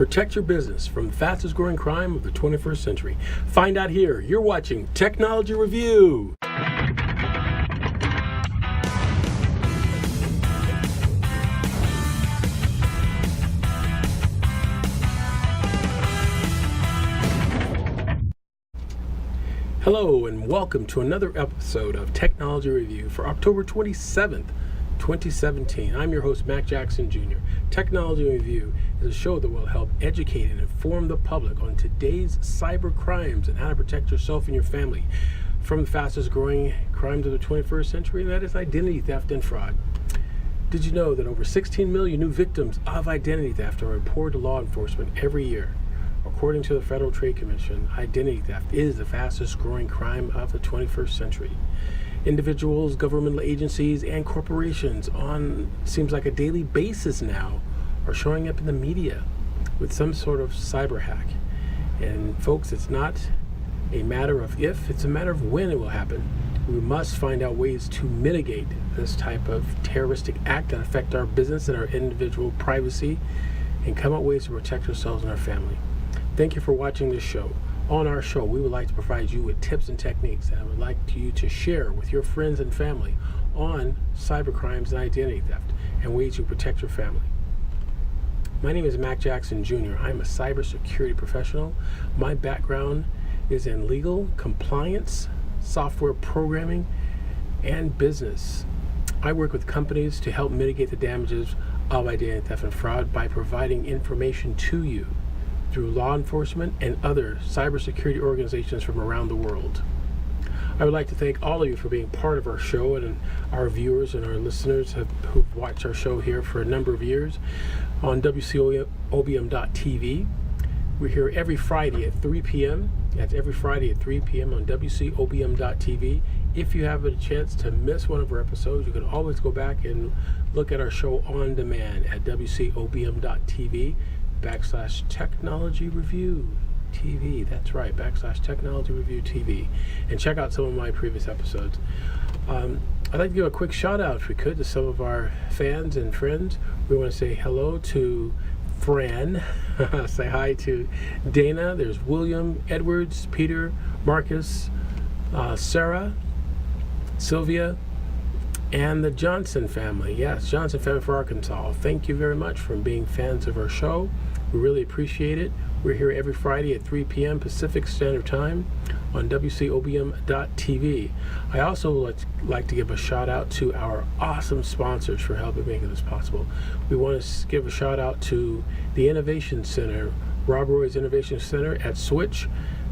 Protect your business from the fastest growing crime of the 21st century. Find out here. You're watching Technology Review. Hello and welcome to another episode of Technology Review for October 27th, 2017. I'm your host, Mac Jackson Jr. Technology Review is a show that will help educate and inform the public on today's cyber crimes and how to protect yourself and your family from the fastest growing crimes of the 21st century, and that is identity theft and fraud. Did you know that over 16 million new victims of identity theft are reported to law enforcement every year? According to the Federal Trade Commission, identity theft is the fastest growing crime of the 21st century. Individuals, governmental agencies, and corporations on seems like a daily basis now are showing up in the media with some sort of cyber hack. And folks, it's not a matter of if, it's a matter of when it will happen. We must find out ways to mitigate this type of terroristic act that affect our business and our individual privacy and come up with ways to protect ourselves and our family. Thank you for watching this show. On our show, we would like to provide you with tips and techniques that I would like you to share with your friends and family on cybercrimes and identity theft and ways to protect your family. My name is Mac Jackson Jr. I'm a cybersecurity professional. My background is in legal, compliance, software programming, and business. I work with companies to help mitigate the damages of identity theft and fraud by providing information to you through law enforcement and other cybersecurity organizations from around the world. I would like to thank all of you for being part of our show, and our viewers and our listeners who've watched our show here for a number of years on WCOBM.TV. We're here every Friday at 3 p.m. That's every Friday at 3 p.m. on WCOBM.TV. If you have a chance to miss one of our episodes, you can always go back and look at our show on demand at WCOBM.TV. /Technology Review TV. That's right, /Technology Review TV. And check out some of my previous episodes. I'd like to give a quick shout out, if we could, to some of our fans and friends. We want to say hello to Fran. Say hi to Dana. There's William, Edwards, Peter, Marcus, Sarah, Sylvia, and the Johnson family. Yes, Johnson family for Arkansas. Thank you very much for being fans of our show. We really appreciate it. We're here every Friday at 3 p.m. Pacific Standard Time on WCOBM.TV. I also like to give a shout out to our awesome sponsors for helping make this possible. We want to give a shout out to the Innovation Center, Rob Roy's Innovation Center at Switch,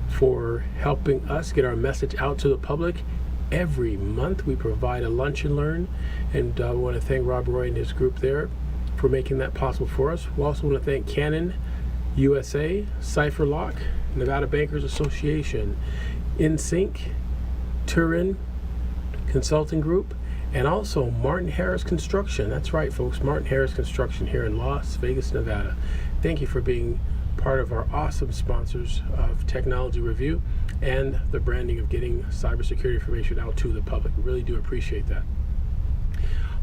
for helping us get our message out to the public. Every month we provide a lunch and learn, and we want to thank Rob Roy and his group there for making that possible for us. We also want to thank Canon USA, CipherLock, Nevada Bankers Association, InSync, Turin Consulting Group, and also Martin Harris Construction. That's right, folks, Martin Harris Construction here in Las Vegas, Nevada. Thank you for being part of our awesome sponsors of Technology Review and the branding of getting cybersecurity information out to the public. We really do appreciate that.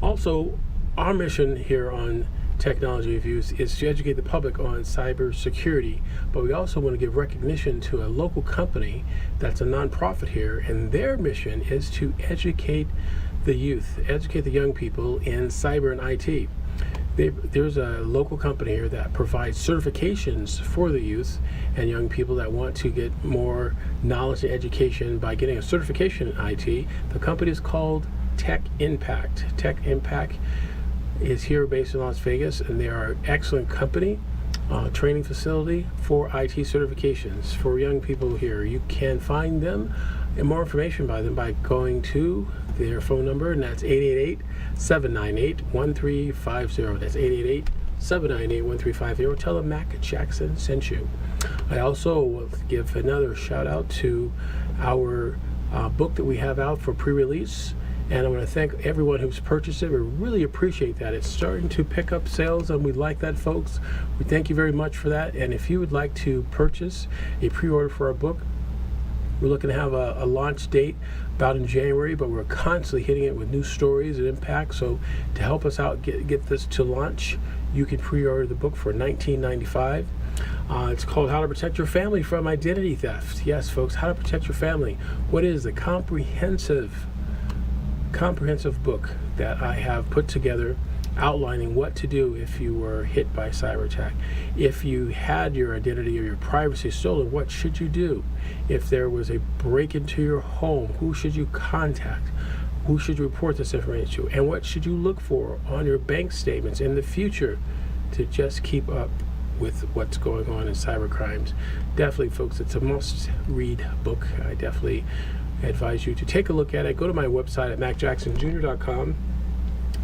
Also, our mission here on Technology Reviews is to educate the public on cybersecurity, but we also want to give recognition to a local company that's a nonprofit here, and their mission is to educate the youth, educate the young people in cyber and IT. There's a local company here that provides certifications for the youth and young people that want to get more knowledge and education by getting a certification in IT. The company is called Tech Impact. Tech Impact is here based in Las Vegas, and they are an excellent company, training facility for IT certifications for young people here. You can find them and more information by them by going to their phone number, and that's 888-798-1350. That's 888-798-1350. Tell them Mac Jackson sent you. I also will give another shout out to our book that we have out for pre-release, and I want to thank everyone who's purchased it. We really appreciate that. It's starting to pick up sales, and we like that, folks. We thank you very much for that. And if you would like to purchase a pre-order for our book, we're looking to have a launch date about in January, but we're constantly hitting it with new stories and impact. So to help us out get this to launch, you can pre-order the book for $19.95. It's called How to Protect Your Family from Identity Theft. Yes, folks, How to Protect Your Family. What is the comprehensive book that I have put together outlining what to do if you were hit by a cyber attack. If you had your identity or your privacy stolen, what should you do? If there was a break into your home, who should you contact? Who should you report this information to? And what should you look for on your bank statements in the future to just keep up with what's going on in cyber crimes? Definitely, folks, it's a must-read book. I definitely advise you to take a look at it. Go to my website at macjacksonjr.com,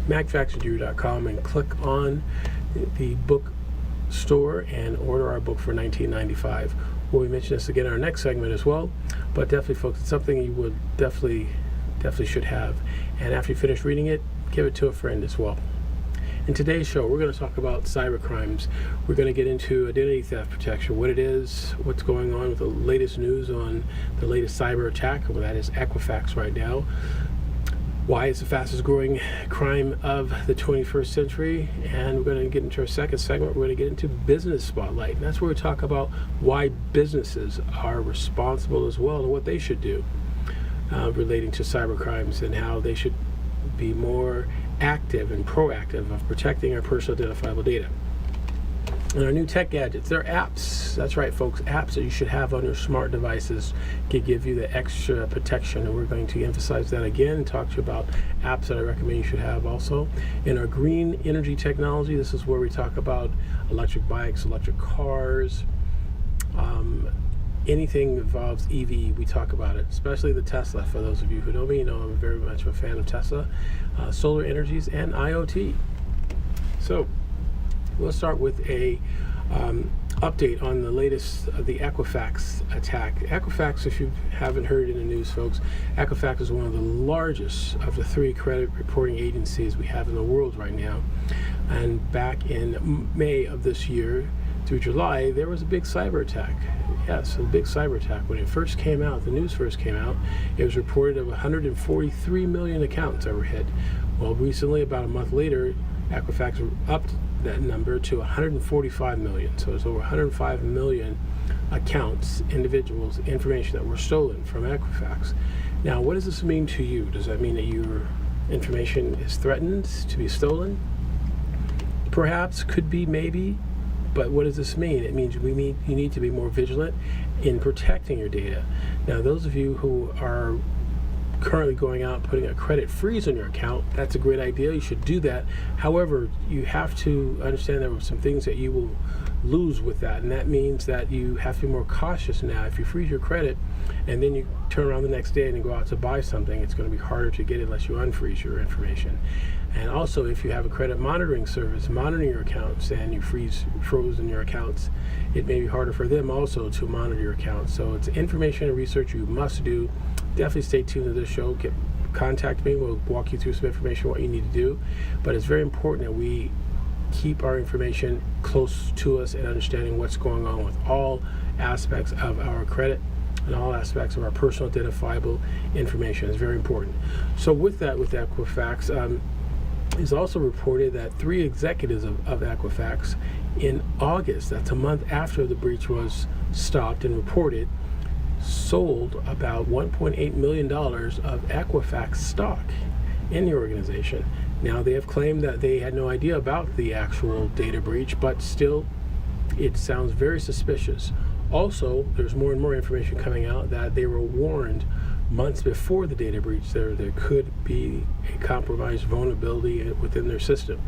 macjacksonjr.com, and click on the book store and order our book for $19.95. We'll mention this again in our next segment as well, but definitely, folks, it's something you would definitely should have. And after you finish reading it, give it to a friend as well. In today's show, we're going to talk about cyber crimes. We're going to get into identity theft protection, what it is, what's going on with the latest news on the latest cyber attack, well, that is Equifax right now. Why it's the fastest growing crime of the 21st century. And we're going to get into our second segment. We're going to get into Business Spotlight. And that's where we talk about why businesses are responsible as well and what they should do relating to cyber crimes and how they should be more active and proactive of protecting our personal identifiable data. And our new tech gadgets, they're apps. That's right, folks, apps that you should have on your smart devices can give you the extra protection. And we're going to emphasize that again and talk to you about apps that I recommend you should have also. In our green energy technology, this is where we talk about electric bikes, electric cars, anything that involves EV, we talk about it, especially the Tesla. For those of you who know me, you know I'm very much a fan of Tesla, solar energies, and IoT. So we'll start with a update on the latest of the Equifax attack. Equifax, if you haven't heard in the news, folks, Equifax is one of the largest of the 3 credit reporting agencies we have in the world right now. And back in May of this year through July, there was a big cyber attack. Yes, a big cyber attack. When it first came out, the news first came out, it was reported of 143 million accounts that were hit. Well, recently, about a month later, Equifax upped that number to 145 million. So it's over 105 million accounts, individuals, information that were stolen from Equifax. Now, what does this mean to you? Does that mean that your information is threatened to be stolen? Perhaps, could be, maybe. But what does this mean? It means you need to be more vigilant in protecting your data. Now, those of you who are currently going out and putting a credit freeze on your account, that's a great idea. You should do that. However, you have to understand there are some things that you will lose with that, and that means that you have to be more cautious now. If you freeze your credit and then you turn around the next day and go out to buy something, it's going to be harder to get it unless you unfreeze your information. And also, if you have a credit monitoring service monitoring your accounts and you frozen your accounts, it may be harder for them also to monitor your accounts. So it's information and research you must do. Definitely stay tuned to this show. Contact me. We'll walk you through some information, what you need to do. But it's very important that we keep our information close to us and understanding what's going on with all aspects of our credit and all aspects of our personal identifiable information. Is very important. So with that, with Equifax, it's also reported that 3 executives of Equifax in August, that's a month after the breach was stopped and reported, sold about $1.8 million of Equifax stock in the organization. Now, they have claimed that they had no idea about the actual data breach, but still, it sounds very suspicious. Also, there's more and more information coming out that they were warned months before the data breach there could be a compromised vulnerability within their system.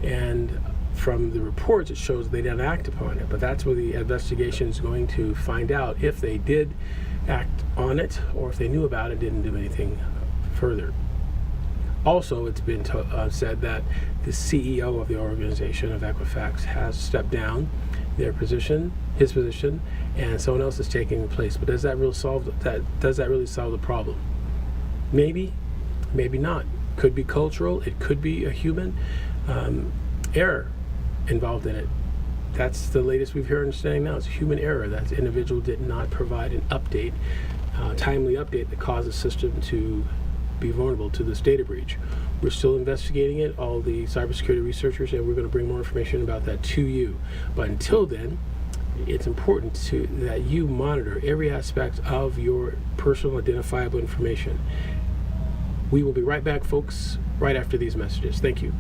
And from the reports, it shows they didn't act upon it. But that's where the investigation is going to find out if they did act on it or if they knew about it, didn't do anything further. Also, it's been said that the CEO of the organization of Equifax has stepped down his position, and someone else is taking the place. But does that really solve the problem? Maybe, maybe not. Could be cultural. It could be a human error involved in it. That's the latest we've heard understanding now. It's a human error. That the individual did not provide an update, timely update that caused the system to be vulnerable to this data breach. We're still investigating it, all the cybersecurity researchers, and we're going to bring more information about that to you. But until then, it's important that you monitor every aspect of your personal identifiable information. We will be right back, folks, right after these messages. Thank you.